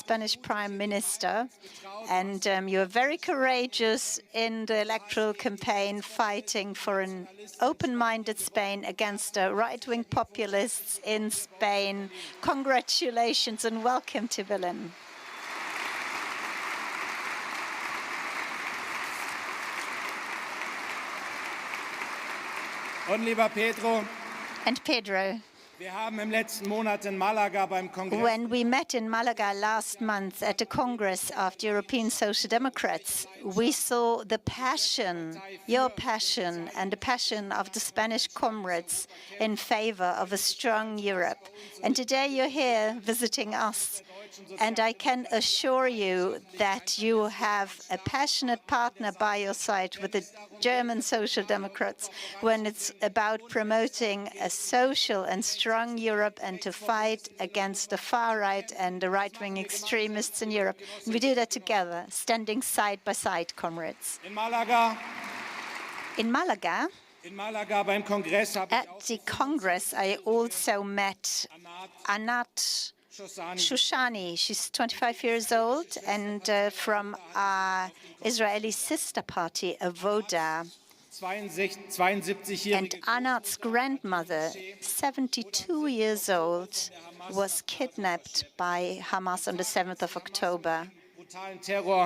Spanish Prime Minister, and you are very courageous in the electoral campaign, fighting for an open-minded Spain against right-wing populists in Spain. Congratulations and welcome to Berlin. Und lieber Pedro, and Pedro, wir haben im letzten Monat in Malaga beim Kongress when we met in Malaga last month at the Congress of the European Social Democrats, we saw the passion, your passion, and the passion of the Spanish comrades in favor of a strong Europe. And today you're here visiting us. And I can assure you that you have a passionate partner by your side with the German Social Democrats when it's about promoting a social and strong Europe and to fight against the far right and the right-wing extremists in Europe. And we do that together, standing side by side, comrades. in Malaga. In Malaga, Beim Kongress at the Congress, I also met Anat Shoshani. She's 25 years old and from our Israeli sister party, Avoda. 72-jährige And Anat's grandmother, 72 years old, was kidnapped by Hamas on the 7th of October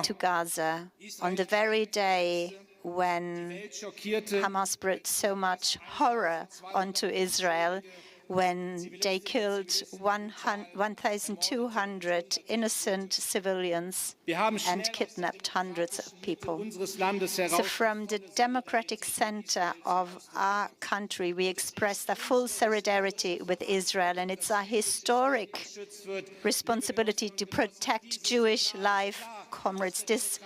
to Gaza on the very day when Hamas brought so much horror onto Israel, when they killed 1,200 innocent civilians and kidnapped hundreds of people. So from the democratic center of our country, we expressed our full solidarity with Israel, and it's our historic responsibility to protect Jewish life, comrades. This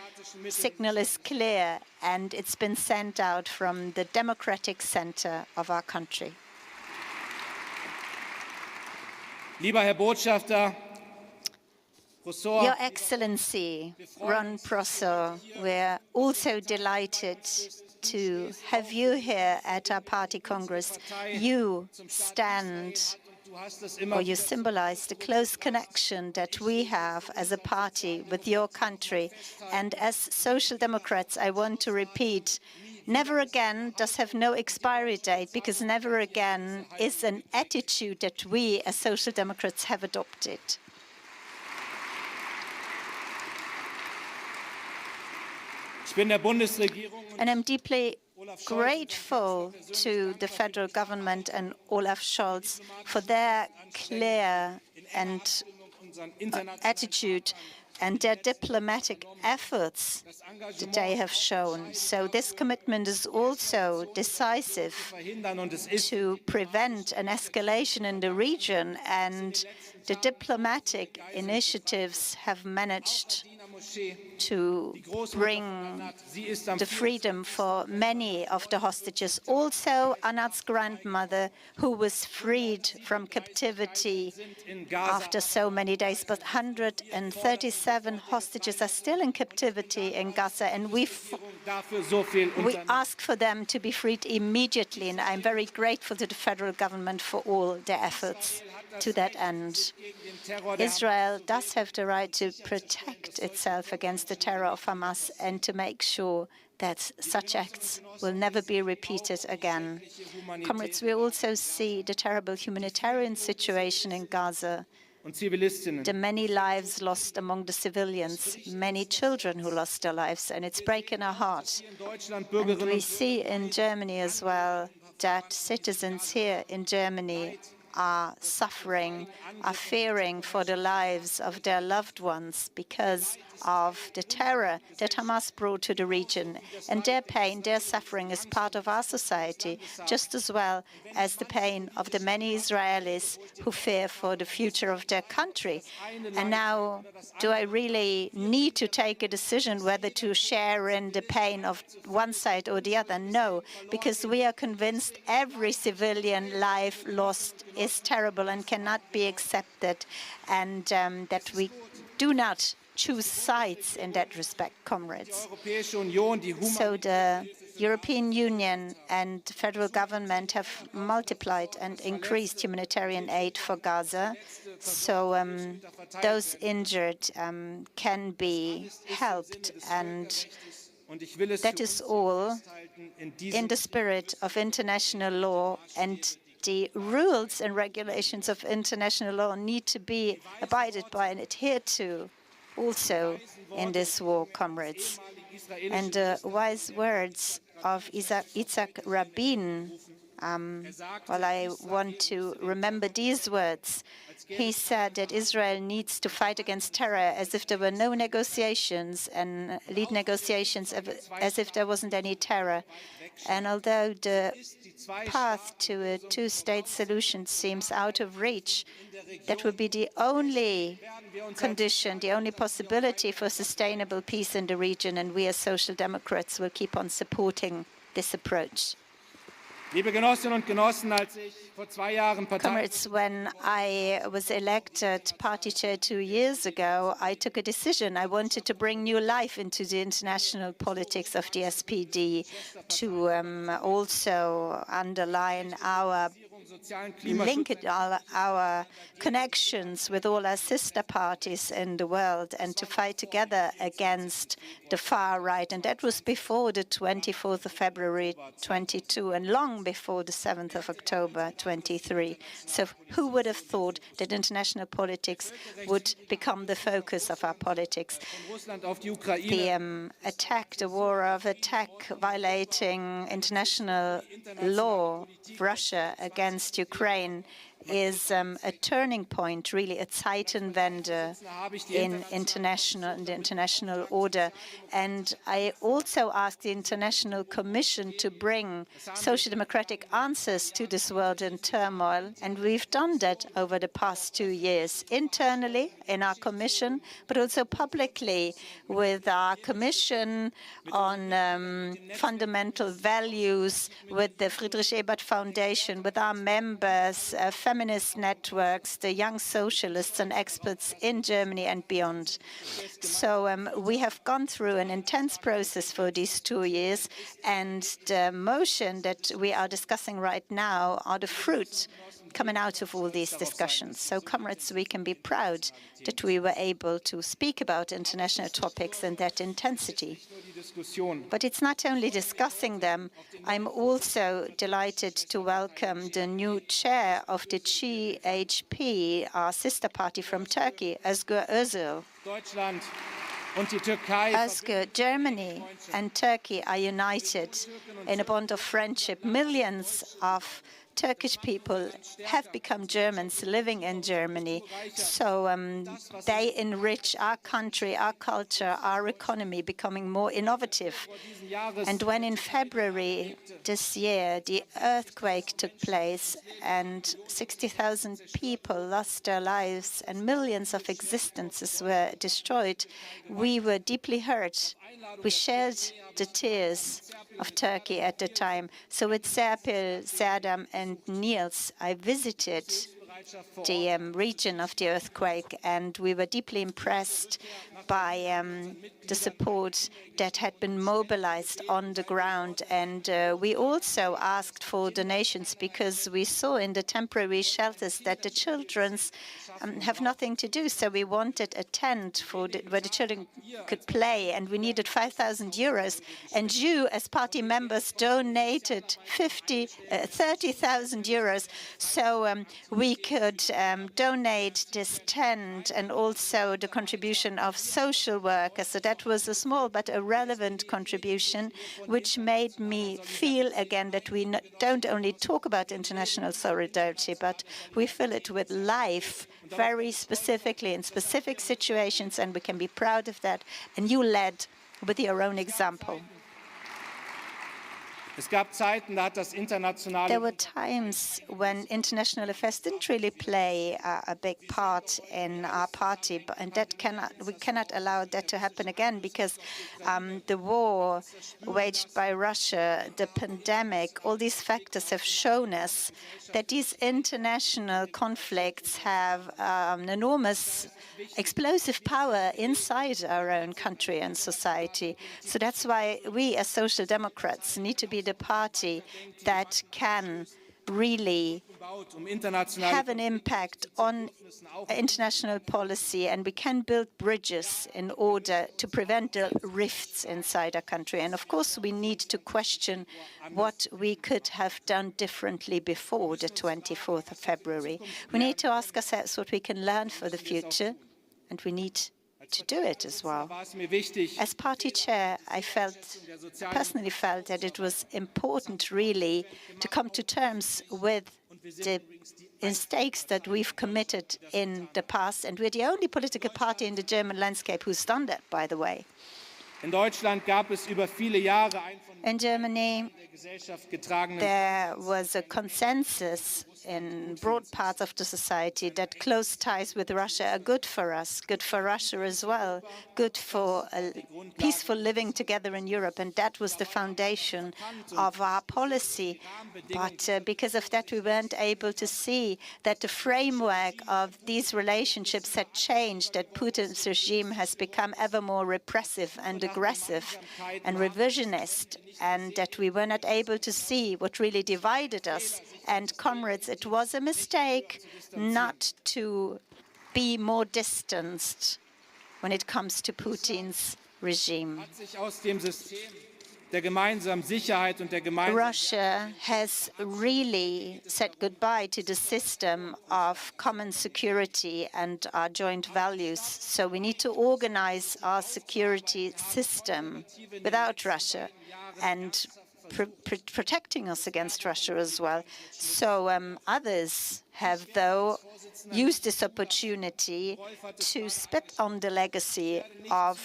signal is clear, and it's been sent out from the democratic center of our country. Lieber Herr Botschafter, Your Excellency, Ron Prosser, we're also delighted to have you here at our party congress. You stand, or you symbolize the close connection that we have as a party with your country. And as Social Democrats, I want to repeat, never again does have no expiry date, because never again is an attitude that we as Social Democrats have adopted. And I'm deeply grateful to the federal government and Olaf Scholz for their clear and attitude and their diplomatic efforts that they have shown. So this commitment is also decisive to prevent an escalation in the region, and the diplomatic initiatives have managed to bring the freedom for many of the hostages. Also, Anat's grandmother, who was freed from captivity after so many days, but 137 hostages are still in captivity in Gaza, and we ask for them to be freed immediately, and I'm very grateful to the federal government for all their efforts to that end. Israel does have the right to protect itself against the terror of Hamas and to make sure that such acts will never be repeated again. Comrades, we also see the terrible humanitarian situation in Gaza, the many lives lost among the civilians, many children who lost their lives, and it's breaking our heart. And we see in Germany as well that citizens here in Germany are suffering, are fearing for the lives of their loved ones because of the terror that Hamas brought to the region. And their pain, their suffering is part of our society, just as well as the pain of the many Israelis who fear for the future of their country. And now, do I really need to take a decision whether to share in the pain of one side or the other? No, because we are convinced every civilian life lost is terrible and cannot be accepted, and that we do not choose sides in that respect, comrades. So the European Union and the federal government have multiplied and increased humanitarian aid for Gaza. So those injured can be helped, and that is all in the spirit of international law, and the rules and regulations of international law need to be abided by and adhered to also in this war, comrades. And the wise words of Yitzhak Rabin, well, I want to remember these words. He said that Israel needs to fight against terror as if there were no negotiations, and lead negotiations as if there wasn't any terror. And although the path to a two-state solution seems out of reach, that would be the only condition, the only possibility for sustainable peace in the region, and we as Social Democrats will keep on supporting this approach. Liebe Genossinnen und Genossen, als ich vor 2 Jahren Comrades, when I was elected party chair 2 years ago, I took a decision. I wanted to bring new life into the international politics of the SPD, to also underline our our connections with all our sister parties in the world, and to fight together against the far right. And that was before the 24th of February 22 and long before the 7th of October 23. So who would have thought that international politics would become the focus of our politics? The attack, the war of attack violating international law of Russia against Ukraine is a turning point, really a Zeitenwende in the international order. And I also asked the International Commission to bring social democratic answers to this world in turmoil, and we've done that over the past 2 years, internally in our commission, but also publicly with our commission on fundamental values, with the Friedrich Ebert Foundation, with our members, feminist networks, the young socialists and experts in Germany and beyond. So we have gone through an intense process for these 2 years, and the motion that we are discussing right now are the fruit coming out of all these discussions. So, comrades, we can be proud that we were able to speak about international topics in that intensity. But it's not only discussing them. I'm also delighted to welcome the new chair of the CHP, our sister party from Turkey, Özgür Özal. Özgür, Germany and Turkey are united in a bond of friendship. Millions of Turkish people have become Germans living in Germany. So they enrich our country, our culture, our economy, becoming more innovative. And when in February this year the earthquake took place and 60,000 people lost their lives and millions of existences were destroyed, we were deeply hurt. We shared the tears of Turkey at the time. So with Serpil, Serdam and Niels, I visited the region of the earthquake, and we were deeply impressed by the support that had been mobilized on the ground. And we also asked for donations, because we saw in the temporary shelters that the children have nothing to do. So we wanted a tent for where the children could play, and we needed 5,000 euros. And you, as party members, donated 30,000 euros. So we could donate this tent, and also the contribution of social workers. So that was a small but a relevant contribution, which made me feel again that we don't only talk about international solidarity, but we fill it with life, very specifically in specific situations, and we can be proud of that. And you led with your own example. There were times when international affairs didn't really play a big part in our party, and we cannot allow that to happen again, because the war waged by Russia, the pandemic, all these factors have shown us that these international conflicts have an enormous explosive power inside our own country and society. So that's why we as Social Democrats need to be the party that can really have an impact on international policy, and we can build bridges in order to prevent the rifts inside our country. And of course, we need to question what we could have done differently before the 24th of February. We need to ask ourselves what we can learn for the future, and we need to do it as well. As party chair, I personally felt that it was important really to come to terms with the mistakes that we've committed in the past, and we're the only political party in the German landscape who's done that, by the way. In Germany, there was a consensus in broad parts of the society that close ties with Russia are good for us, good for Russia as well, good for peaceful living together in Europe. And that was the foundation of our policy. But because of that, we weren't able to see that the framework of these relationships had changed, that Putin's regime has become ever more repressive and aggressive and revisionist, and that we were not able to see what really divided us. And comrades, it was a mistake not to be more distanced when it comes to Putin's regime. Russia has really said goodbye to the system of common security and our joint values. So we need to organize our security system without Russia and protecting us against Russia as well. So others have, though, used this opportunity to spit on the legacy of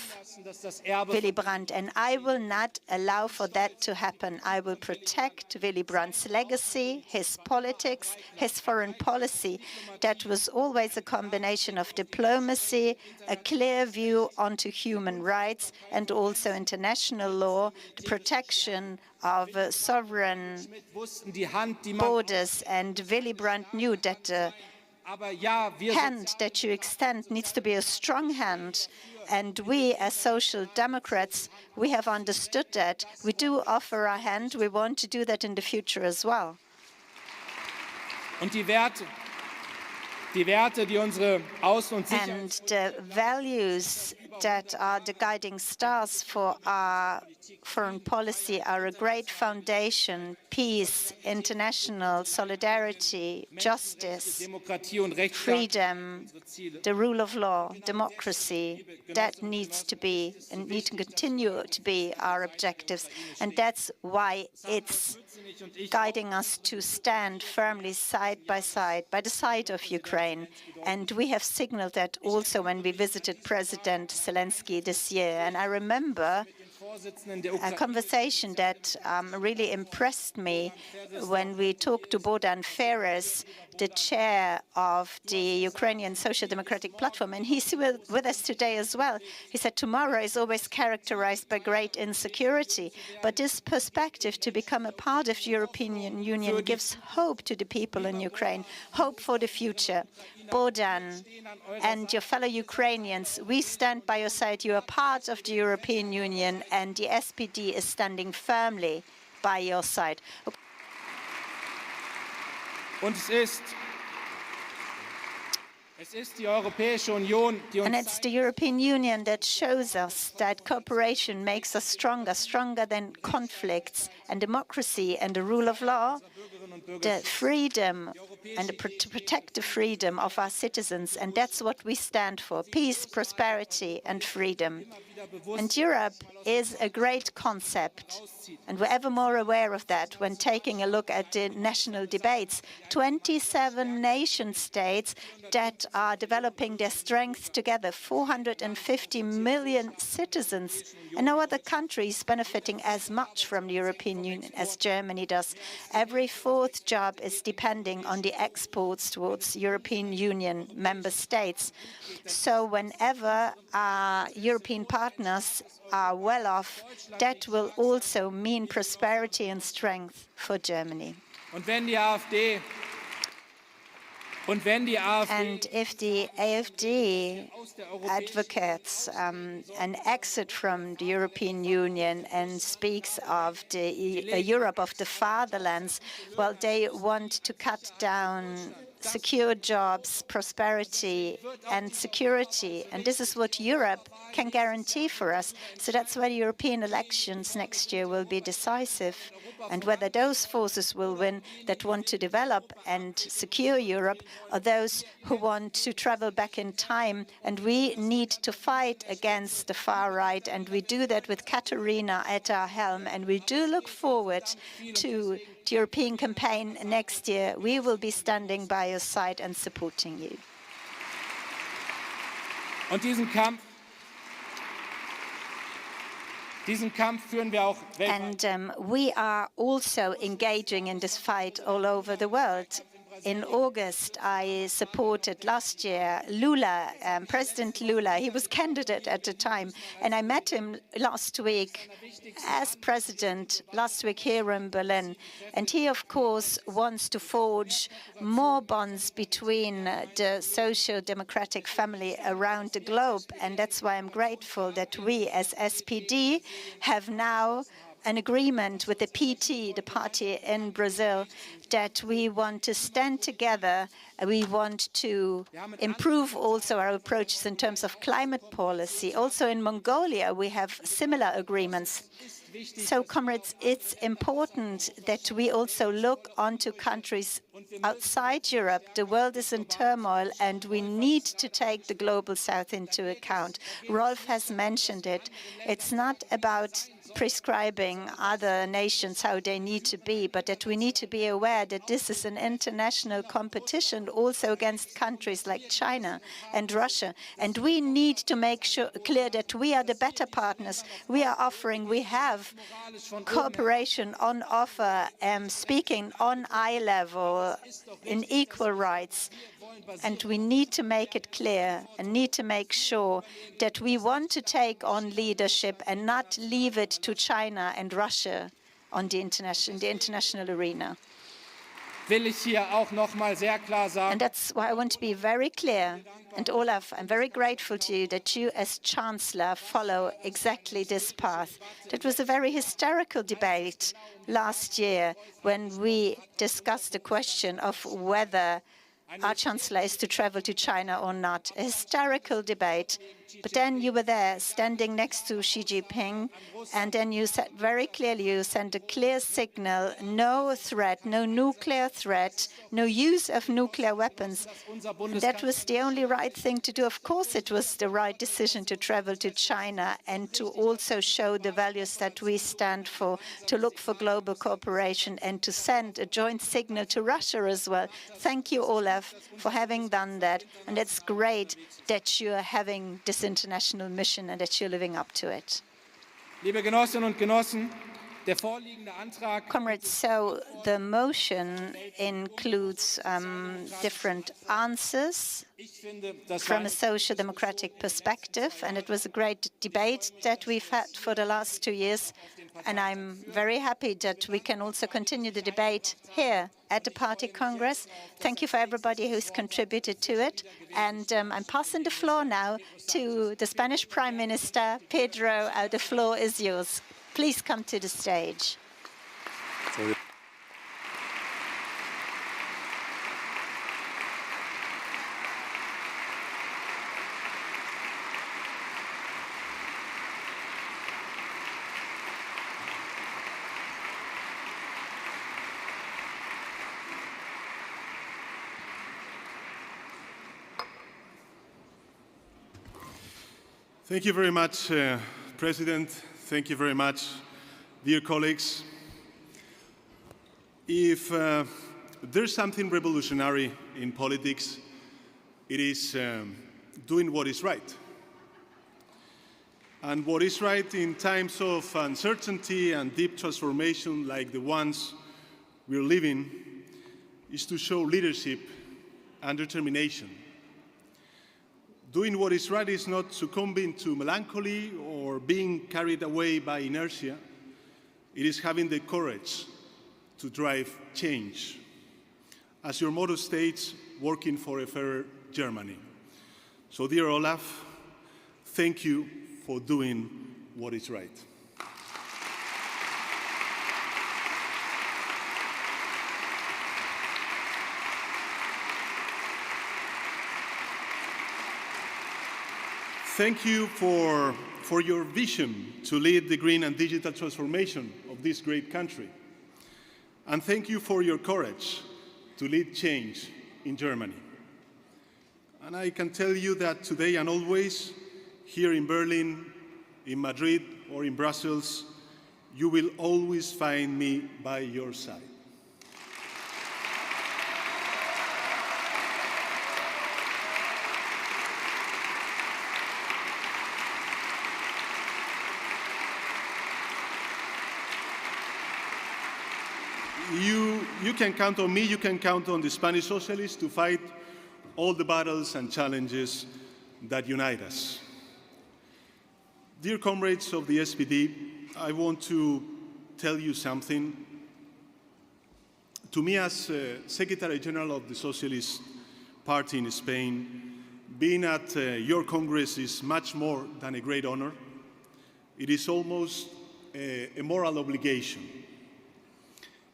Willy Brandt, and I will not allow for that to happen. I will protect Willy Brandt's legacy, his politics, his foreign policy. That was always a combination of diplomacy, a clear view onto human rights, and also international law, the protection of sovereign borders. And Willy Brandt knew that the hand that you extend needs to be a strong hand. And we, as social democrats, we have understood that. We do offer our hand. We want to do that in the future as well. And the values that are the guiding stars for our foreign policy are a great foundation: peace, international solidarity, justice, freedom, the rule of law, democracy. That needs to be and need to continue to be our objectives. And that's why it's guiding us to stand firmly side by the side of Ukraine. And we have signaled that also when we visited President Zelensky this year. And I remember a conversation that really impressed me when we talked to Bogdan Feres, the chair of the Ukrainian Social Democratic Platform, and he's with us today as well. He said, tomorrow is always characterized by great insecurity, but this perspective to become a part of the European Union gives hope to the people in Ukraine, hope for the future. Bogdan and your fellow Ukrainians, we stand by your side. You are part of the European Union, and the SPD is standing firmly by your side. And it's the European Union that shows us that cooperation makes us stronger, stronger than conflicts, and democracy and the rule of law, the freedom and to protect the freedom of our citizens. And that's what we stand for: peace, prosperity, and freedom. And Europe is a great concept, and we're ever more aware of that when taking a look at the national debates. 27 nation states that are developing their strength together, 450 million citizens, and no other country is benefiting as much from the European Union as Germany does. Every fourth job is depending on the exports towards European Union member states. So whenever our European partners are well off, that will also mean prosperity and strength for Germany. Und wenn die AfD And if the AfD advocates an exit from the European Union and speaks of the Europe of the fatherlands, well, they want to cut down secure jobs, prosperity, and security. And this is what Europe can guarantee for us. So that's why the European elections next year will be decisive. And whether those forces will win that want to develop and secure Europe, or those who want to travel back in time. And we need to fight against the far right. And we do that with Katarina at our helm. And we do look forward to the European campaign next year. We will be standing by your side and supporting you. Und diesen Kampf führen wir auch weltweit. And we are also engaging in this fight all over the world. In August, I supported last year Lula, President Lula. He was candidate at the time, and I met him last week as president, last week here in Berlin. And he, of course, wants to forge more bonds between the social-democratic family around the globe. And that's why I'm grateful that we, as SPD, have now an agreement with the PT, the party in Brazil, that we want to stand together. We want to improve also our approaches in terms of climate policy. Also in Mongolia, we have similar agreements. So, comrades, it's important that we also look onto countries outside Europe. The world is in turmoil, and we need to take the global south into account. Rolf has mentioned it. It's not about prescribing other nations how they need to be, but that we need to be aware that this is an international competition also against countries like China and Russia. And we need to make clear that we are the better partners. We have cooperation on offer, speaking on eye level, in equal rights. And we need to make it clear and need to make sure that we want to take on leadership and not leave it to China and Russia on the international arena. Will ich hier auch noch mal sehr klar sagen. And that's why I want to be very clear. And Olaf, I'm very grateful to you that you as Chancellor follow exactly this path. That was a very hysterical debate last year when we discussed the question of whether our Chancellor is to travel to China or not. A hysterical debate. But then you were there standing next to Xi Jinping, and then you said very clearly, you sent a clear signal, no threat, no nuclear threat, no use of nuclear weapons. And that was the only right thing to do. Of course, it was the right decision to travel to China and to also show the values that we stand for, to look for global cooperation and to send a joint signal to Russia as well. Thank you, Olaf, for having done that. And it's great that you are having this international mission and that you're living up to it. Liebe Genossinnen und Genossen, der vorliegende Antrag. Comrades, so the motion includes different answers from a social democratic perspective, and it was a great debate that we've had for the last 2 years. And I'm very happy that we can also continue the debate here at the Party Congress. Thank you for everybody who's contributed to it. And I'm passing the floor now to the Spanish Prime Minister, Pedro. The floor is yours. Please come to the stage. Thank you very much, President. Thank you very much, dear colleagues. If there's something revolutionary in politics, it is doing what is right. And what is right in times of uncertainty and deep transformation like the ones we're living is to show leadership and determination. Doing what is right is not succumbing to melancholy or being carried away by inertia. It is having the courage to drive change. As your motto states, working for a fairer Germany. So, dear Olaf, thank you for doing what is right. Thank you for your vision to lead the green and digital transformation of this great country. And thank you for your courage to lead change in Germany. And I can tell you that today and always, here in Berlin, in Madrid, or in Brussels, you will always find me by your side. You can count on me, you can count on the Spanish socialists to fight all the battles and challenges that unite us. Dear comrades of the SPD, I want to tell you something. To me, as Secretary General of the Socialist Party in Spain, being at your Congress is much more than a great honor. It is almost a moral obligation.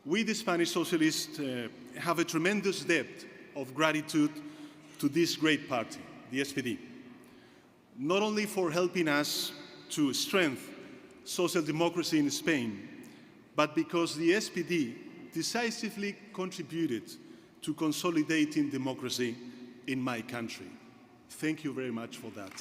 We, the Spanish socialists, have a tremendous debt of gratitude to this great party, the SPD, not only for helping us to strengthen social democracy in Spain, but because the SPD decisively contributed to consolidating democracy in my country. Thank you very much for that.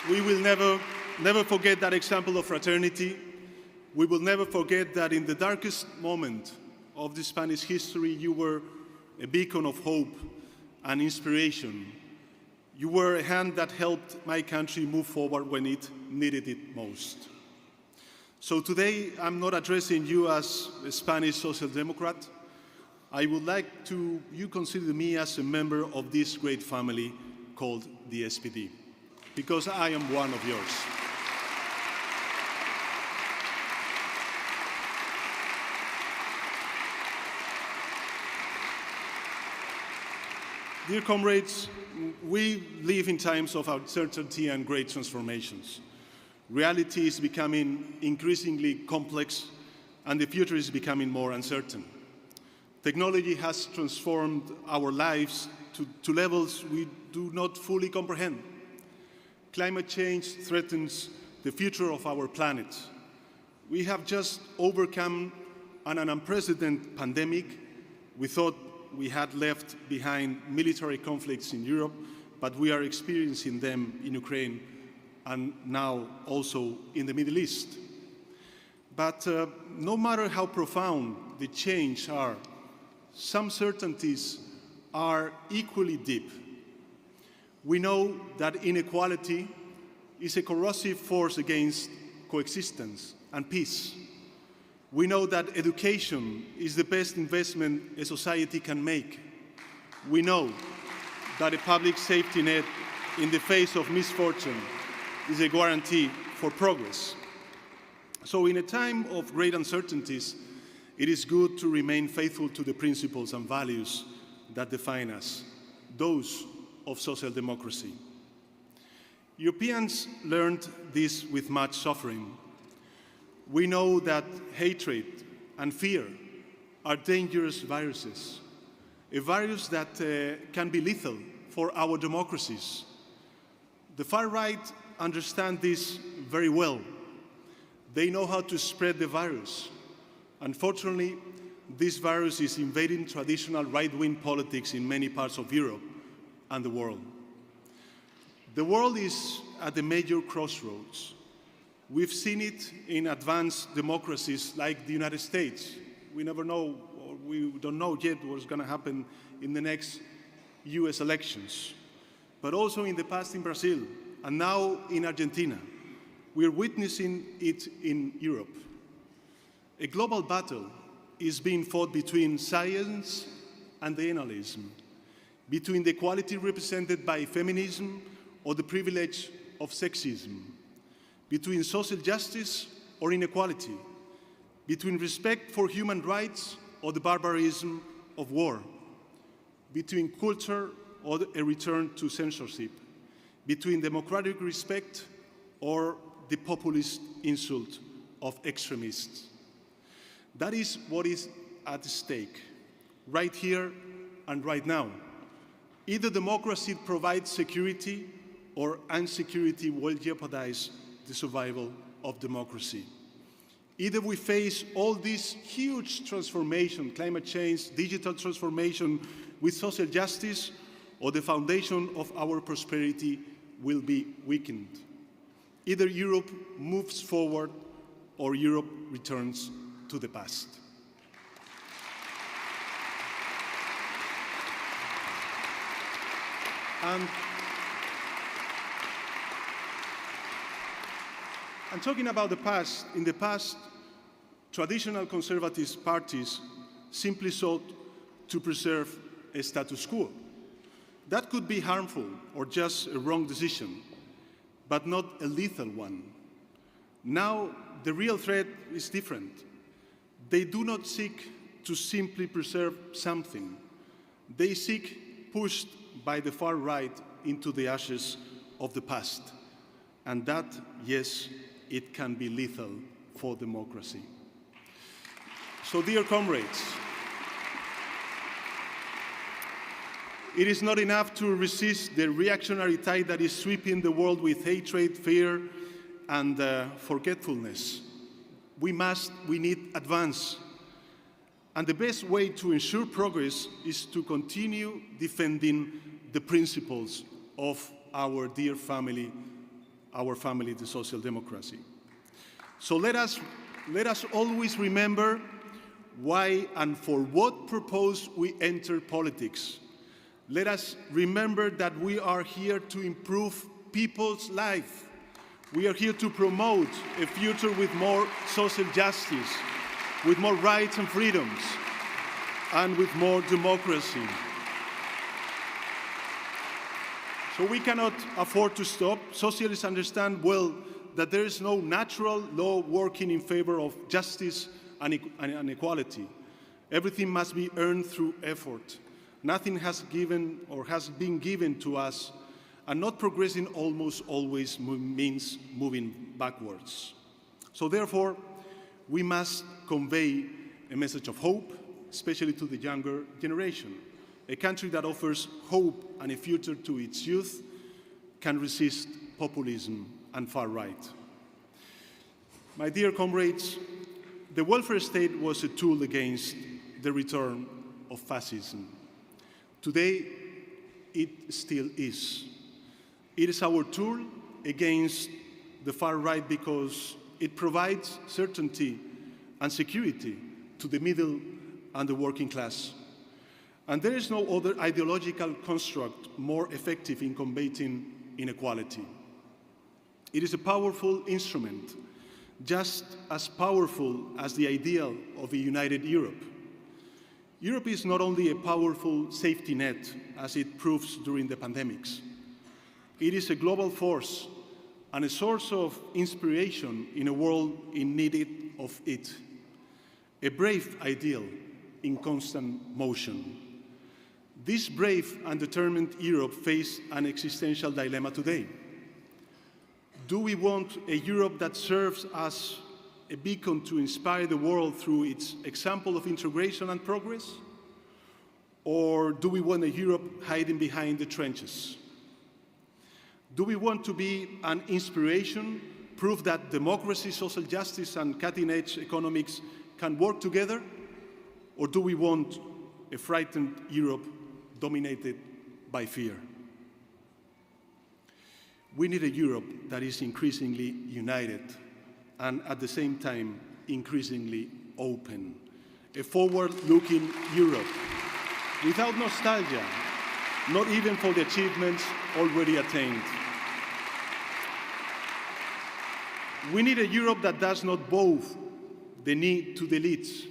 We will never forget that example of fraternity. We will never forget that in the darkest moment of the Spanish history, you were a beacon of hope and inspiration. You were a hand that helped my country move forward when it needed it most. So today, I'm not addressing you as a Spanish social democrat. I would like you consider me as a member of this great family called the SPD, because I am one of yours. Dear comrades, we live in times of uncertainty and great transformations. Reality is becoming increasingly complex, and the future is becoming more uncertain. Technology has transformed our lives to levels we do not fully comprehend. Climate change threatens the future of our planet. We have just overcome an unprecedented pandemic. We thought we had left behind military conflicts in Europe, but we are experiencing them in Ukraine and now also in the Middle East. But no matter how profound the changes are, some certainties are equally deep. We know that inequality is a corrosive force against coexistence and peace. We know that education is the best investment a society can make. We know that a public safety net in the face of misfortune is a guarantee for progress. So in a time of great uncertainties, it is good to remain faithful to the principles and values that define us, those of social democracy. Europeans learned this with much suffering. We know that hatred and fear are dangerous viruses, a virus that can be lethal for our democracies. The far right understand this very well. They know how to spread the virus. Unfortunately, this virus is invading traditional right-wing politics in many parts of Europe and the world. The world is at a major crossroads. We've seen it in advanced democracies like the United States. We never know, or we don't know yet what's going to happen in the next US elections. But also in the past in Brazil, and now in Argentina. We're witnessing it in Europe. A global battle is being fought between science and animalism, between the equality represented by feminism or the privilege of sexism, between social justice or inequality, between respect for human rights or the barbarism of war, between culture or a return to censorship, between democratic respect or the populist insult of extremists. That is what is at stake, right here and right now. Either democracy provides security or insecurity will jeopardize the survival of democracy. Either we face all this huge transformation, climate change, digital transformation with social justice, or the foundation of our prosperity will be weakened. Either Europe moves forward or Europe returns to the past. And talking about the past, in the past, traditional conservative parties simply sought to preserve a status quo. That could be harmful or just a wrong decision, but not a lethal one. Now, the real threat is different. They do not seek to simply preserve something. They seek, pushed by the far right, into the ashes of the past. And that, yes, it can be lethal for democracy. So, dear comrades, it is not enough to resist the reactionary tide that is sweeping the world with hatred, fear, and forgetfulness. We need advance. And the best way to ensure progress is to continue defending the principles of our dear family, the social democracy. So let us always remember why and for what purpose we enter politics. Let us remember that we are here to improve people's life. We are here to promote a future with more social justice, with more rights and freedoms, and with more democracy. So we cannot afford to stop. Socialists understand well that there is no natural law working in favor of justice and equality. Everything must be earned through effort. Nothing has been given to us, and not progressing almost always means moving backwards. So therefore, we must convey a message of hope, especially to the younger generation. A country that offers hope and a future to its youth can resist populism and far right. My dear comrades, the welfare state was a tool against the return of fascism. Today, it still is. It is our tool against the far right because it provides certainty and security to the middle and the working class. And there is no other ideological construct more effective in combating inequality. It is a powerful instrument, just as powerful as the ideal of a united Europe. Europe is not only a powerful safety net, as it proves during the pandemics. It is a global force and a source of inspiration in a world in need of it. A brave ideal in constant motion. This brave and determined Europe faces an existential dilemma today. Do we want a Europe that serves as a beacon to inspire the world through its example of integration and progress? Or do we want a Europe hiding behind the trenches? Do we want to be an inspiration, proof that democracy, social justice, and cutting-edge economics can work together? Or do we want a frightened Europe dominated by fear? We need a Europe that is increasingly united and at the same time increasingly open. A forward-looking Europe without nostalgia, not even for the achievements already attained. We need a Europe that does not bow the knee to the elites,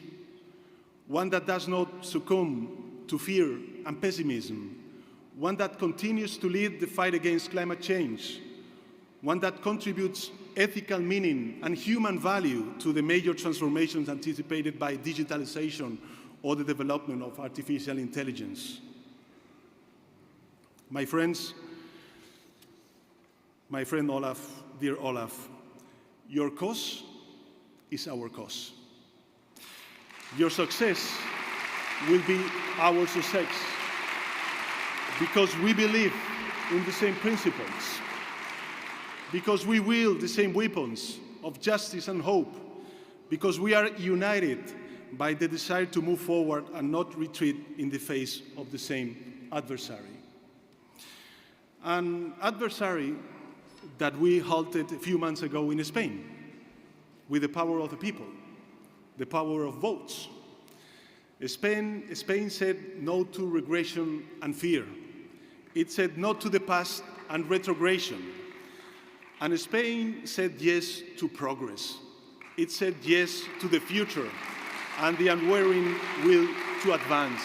one that does not succumb to fear and pessimism, one that continues to lead the fight against climate change, one that contributes ethical meaning and human value to the major transformations anticipated by digitalization or the development of artificial intelligence. My friends, my friend Olaf, dear Olaf, your cause is our cause. Your success will be our success because we believe in the same principles, because we wield the same weapons of justice and hope, because we are united by the desire to move forward and not retreat in the face of the same adversary. An adversary that we halted a few months ago in Spain with the power of the people, the power of votes. Spain said no to regression and fear. It said no to the past and retrogression. And Spain said yes to progress. It said yes to the future and the unwavering will to advance.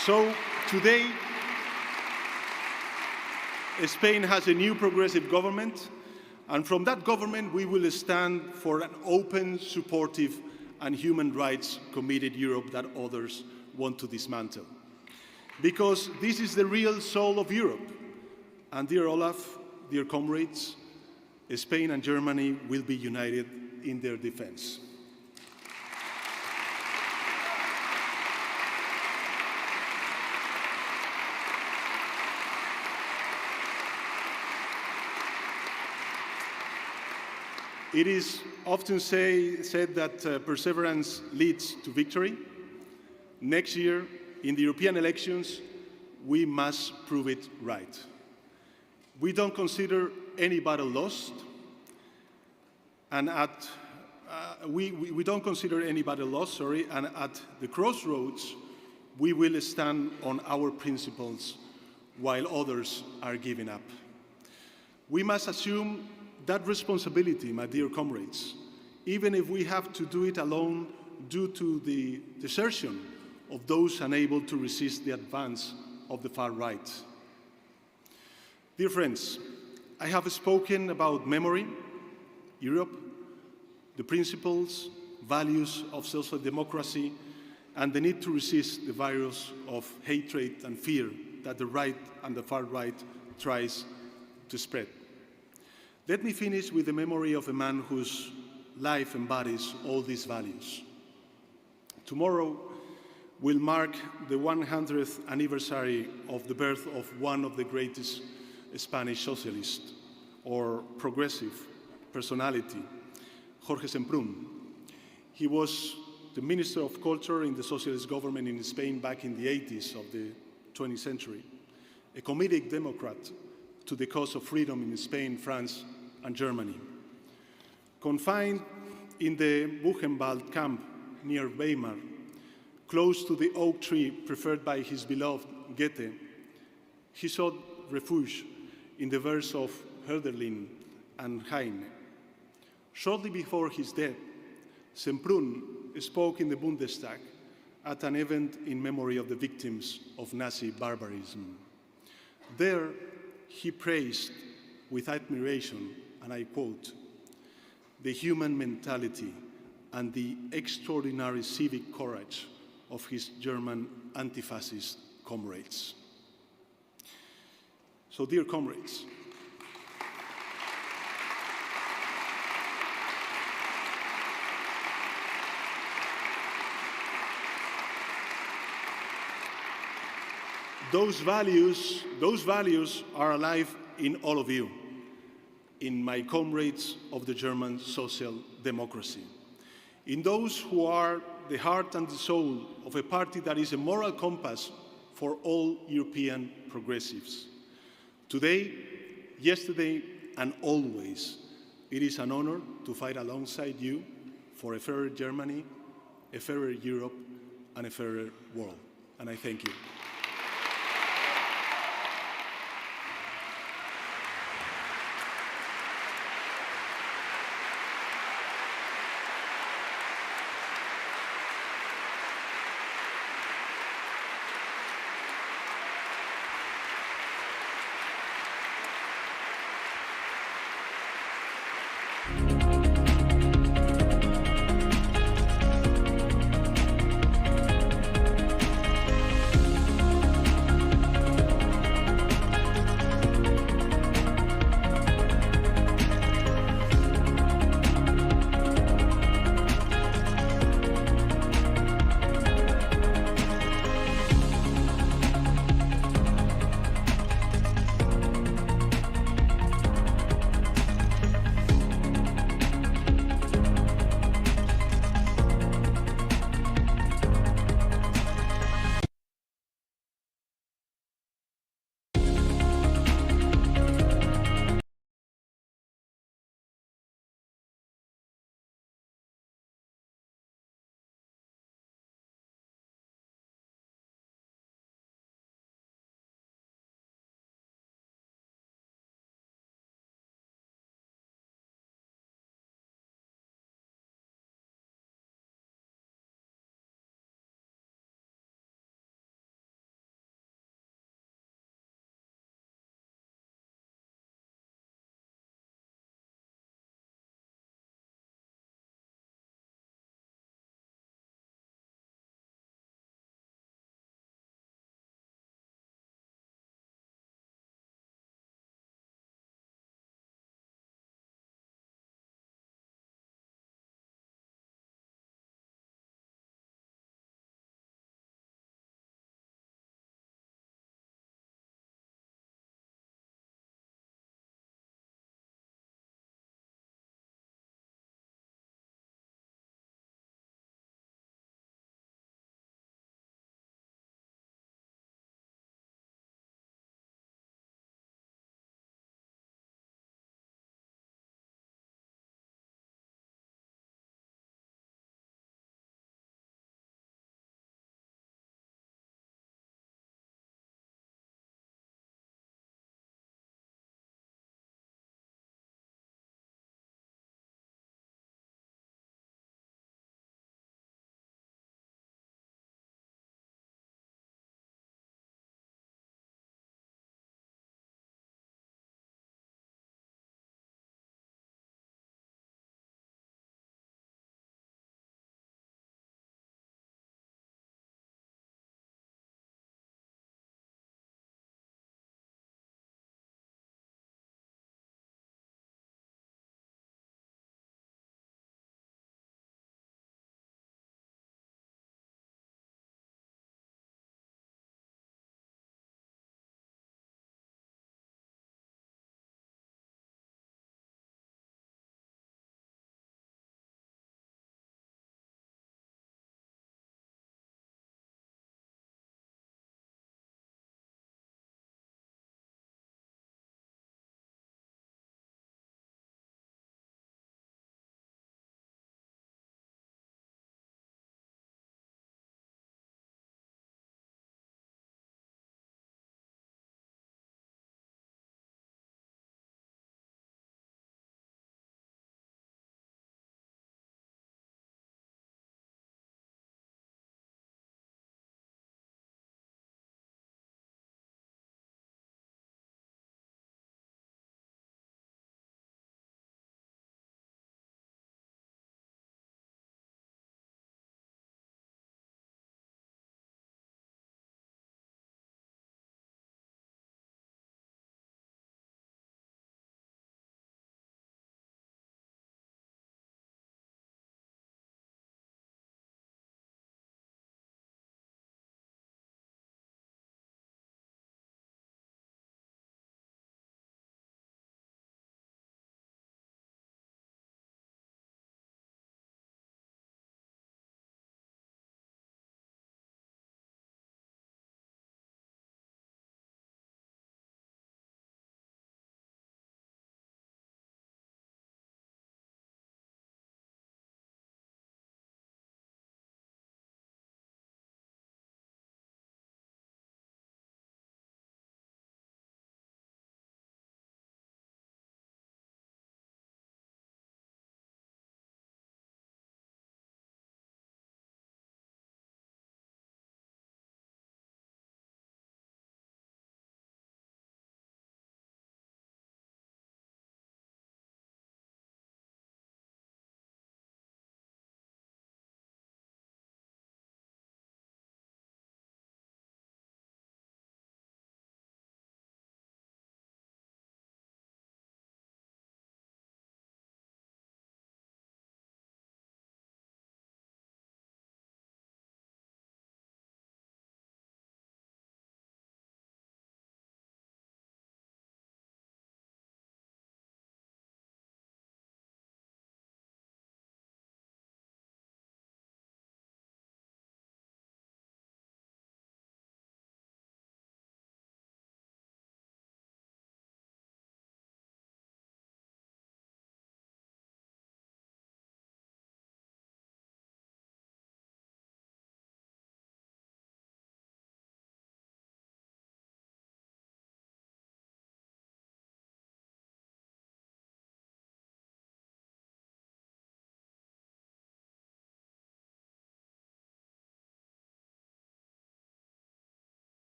So today, Spain has a new progressive government, and from that government we will stand for an open, supportive and human rights committed Europe that others want to dismantle. Because this is the real soul of Europe. And dear Olaf, dear comrades, Spain and Germany will be united in their defense. It is often said that perseverance leads to victory. Next year, in the European elections, we must prove it right. We don't consider any battle lost, and we don't consider any battle lost, and at the crossroads, we will stand on our principles while others are giving up. We must assume that responsibility, my dear comrades, even if we have to do it alone due to the desertion of those unable to resist the advance of the far right. Dear friends, I have spoken about memory, Europe, the principles, values of social democracy, and the need to resist the virus of hatred and fear that the right and the far right tries to spread. Let me finish with the memory of a man whose life embodies all these values. Tomorrow will mark the 100th anniversary of the birth of one of the greatest Spanish socialists or progressive personality, Jorge Semprún. He was the Minister of Culture in the socialist government in Spain back in the 80s of the 20th century, a committed Democrat to the cause of freedom in Spain, France, and Germany. Confined in the Buchenwald camp near Weimar, close to the oak tree preferred by his beloved Goethe, he sought refuge in the verse of Hölderlin and Heine. Shortly before his death, Semprún spoke in the Bundestag at an event in memory of the victims of Nazi barbarism. There, he praised with admiration, and I quote, the human mentality and the extraordinary civic courage of his German anti-fascist comrades. So, dear comrades, those values are alive in all of you, in my comrades of the German social democracy, in those who are the heart and the soul of a party that is a moral compass for all European progressives. Today, yesterday, and always, it is an honor to fight alongside you for a fairer Germany, a fairer Europe, and a fairer world. And I thank you.